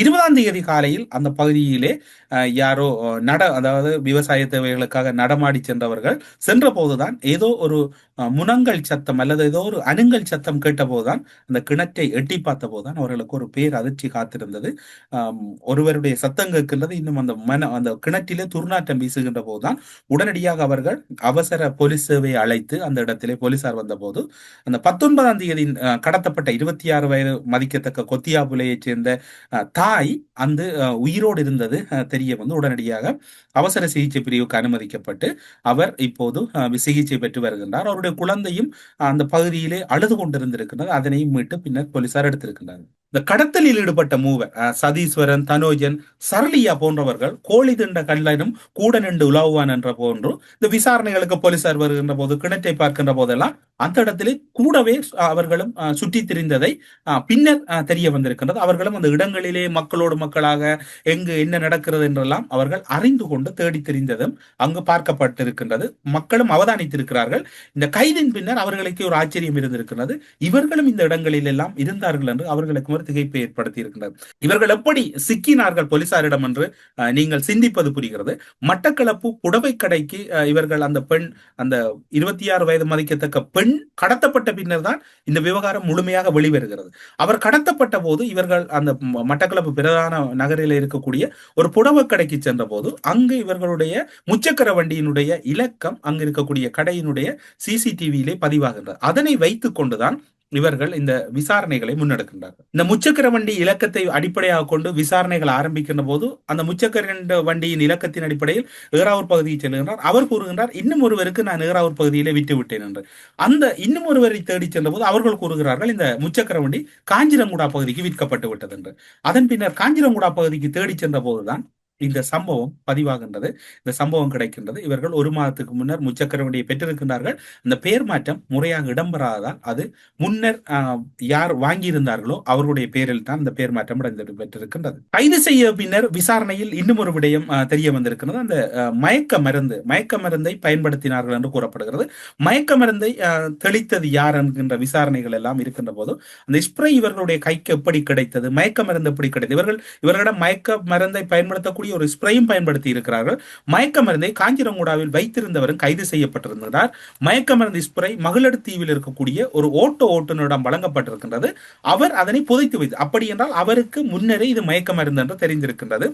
20ஆம் தேதி காலையில் அந்த பகுதியிலே யாரோ அதாவது விவசாய தேவைகளுக்காக நடமாடி சென்றவர்கள் சென்ற போதுதான் ஏதோ ஒரு முனங்கல் சத்தம் அல்லது ஏதோ ஒரு அணுங்கல் சத்தம் கேட்டபோதுதான் அந்த கிணற்றை எட்டி பார்த்த போதுதான் அவர்களுக்கு ஒரு பேர் அதிர்ச்சி காத்திருந்தது. ஆம், ஒருவருடைய சத்தம் கேட்கின்றது. இன்னும் அந்த கிணற்றிலே துர்நாற்றம் வீசுகின்ற போதுதான் உடனடியாக அவர்கள் அவசர போலீஸ் சேவையை அழைத்து அந்த இடத்திலே போலீசார் வந்தபோது அந்த 19ஆம் தேதி கடத்தப்பட்ட 26 வயது மதிக்கத்தக்க கொத்தியாபுலையைச் சேர்ந்த தாய் அந்த உயிரோடு இருந்தது தெரிய வந்து உடனடியாக அவசர சிகிச்சை பிரிவுக்கு அனுமதிக்கப்பட்டு அவர் இப்போது சிகிச்சை பெற்று வருகின்றார். அவருடைய குழந்தையும் அந்த பகுதியிலே அழுது கொண்டிருந்திருக்கின்றது. அதனையும் மீட்டு பின்னர் போலீசார் எடுத்திருக்கின்றனர். இந்த கடத்தலில் ஈடுபட்ட மூவர் சதீஸ்வரன், தனோஜன், சரளியா போன்றவர்கள் கோழி திண்ட கள்ளனும் கூட நின்று உலாவுவான் என்ற போன்று இந்த விசாரணைகளுக்கு போலீசார் வருகின்ற போது கிணற்றை பார்க்கின்ற போதெல்லாம் அந்த இடத்திலே கூடவே அவர்களும் சுற்றித் திரிந்ததை பின்னர் தெரிய வந்திருக்கின்றது. அவர்களும் அந்த இடங்களிலே மக்களோடு மக்களாக எங்கு என்ன நடக்கிறது என்றெல்லாம் அவர்கள் அறிந்து கொண்டு தேடி தெரிந்ததும் அங்கு பார்க்கப்பட்டிருக்கின்றது. மக்களும் அவதானித்திருக்கிறார்கள். இந்த கைதின் பின்னர் அவர்களுக்கு ஒரு ஆச்சரியம் இருந்திருக்கிறது. இவர்களும் இந்த இடங்களில் எல்லாம் இருந்தார்கள் என்று அவர்களுக்கு ஒரு திகைப்பை ஏற்படுத்தி இருக்கின்றது. இவர்கள் எப்படி சிக்கினார்கள் போலீசாரிடம் என்று நீங்கள் சிந்திப்பது புரிகிறது. மட்டக்களப்பு புடவை கடைக்கு இவர்கள் அந்த பெண், அந்த 26 வயது மதிக்கத்தக்க பெண் கடத்தப்பட்ட பின்னர் தான் இந்த விவகாரம் முழுமையாக வெளிவருகிறது. அவர் கடத்தப்பட்ட போது இவர்கள் அந்த மட்டக்களப்பு பிரதான நகரில் இருக்கக்கூடிய ஒரு புடவை கடைக்கு சென்ற போது அங்கு இவர்களுடைய முச்சக்கர வண்டியினுடைய இலக்கம் அங்கு இருக்கக்கூடிய கடையினுடைய சிசிடிவியிலே பதிவாகின்றது. அதனை வைத்துக் கொண்டுதான் இவர்கள் இந்த விசாரணைகளை முன்னெடுக்கின்றார்கள். இந்த முச்சக்கர வண்டி இலக்கத்தை அடிப்படையாக கொண்டு விசாரணைகள் ஆரம்பிக்கின்ற போது அந்த முச்சக்கர வண்டியின் இலக்கத்தின் அடிப்படையில் ஏறாவூர் பகுதியை செல்கின்றார். அவர் கூறுகின்றார், இன்னும் ஒருவருக்கு நான் ஏறாவூர் பகுதியிலே விட்டு விட்டேன் என்று. அந்த இன்னும் ஒருவரை தேடி சென்ற போது அவர்கள் கூறுகிறார்கள், இந்த முச்சக்கர வண்டி காஞ்சிரங்குடா பகுதிக்கு விற்கப்பட்டு விட்டது என்று. அதன் பின்னர் காஞ்சிரங்குடா பகுதிக்கு தேடி சென்ற போதுதான் இந்த சம்பவம் பதிவாகின்றது. இந்த சம்பவம் கிடைக்கின்றது. இவர்கள் ஒரு மாதத்துக்கு முன்னர் முச்சக்கர வண்டியை பெற்றிருக்கின்றார்கள். அந்த பெயர் மாற்றம் முறையாக இடம்பெறாததால் அது முன்னர் யார் வாங்கியிருந்தார்களோ அவர்களுடைய பெயரில் தான் இந்த பெயர் மாற்றம் பெற்றிருக்கின்றது. கைது செய்ய பின்னர் விசாரணையில் இன்னும் ஒரு விடயம் தெரிய வந்திருக்கிறது. அந்த மயக்க மருந்தை பயன்படுத்தினார்கள் என்று கூறப்படுகிறது. மயக்க மருந்தை தெளித்தது யார் என்கின்ற விசாரணைகள் எல்லாம் இருக்கின்ற போது அந்த ஸ்ப்ரே இவர்களுடைய கைக்கு எப்படி கிடைத்தது, மயக்க மருந்து எப்படி கிடைத்தது, இவர்களிடம் மயக்க மருந்தை பயன்படுத்தக்கூடிய ஒரு ஸ்ப்ரேயும் பயன்படுத்தி இருக்கிறார்கள். மயக்க மருந்தை காஞ்சிரங்குடாவில் வைத்திருந்தவரும் கைது செய்யப்பட்டிருந்தார். மயக்க மருந்து ஸ்ப்ரே மகளடு தீவில் இருக்கக்கூடிய ஒரு ஓட்டுநரிடம் வழங்கப்பட்டிருக்கின்றது. அவர் அதனை புதைத்து வைத்து, அப்படி என்றால் அவருக்கு முன்னரே இது மயக்க மருந்து என்று தெரிந்திருக்கின்றது.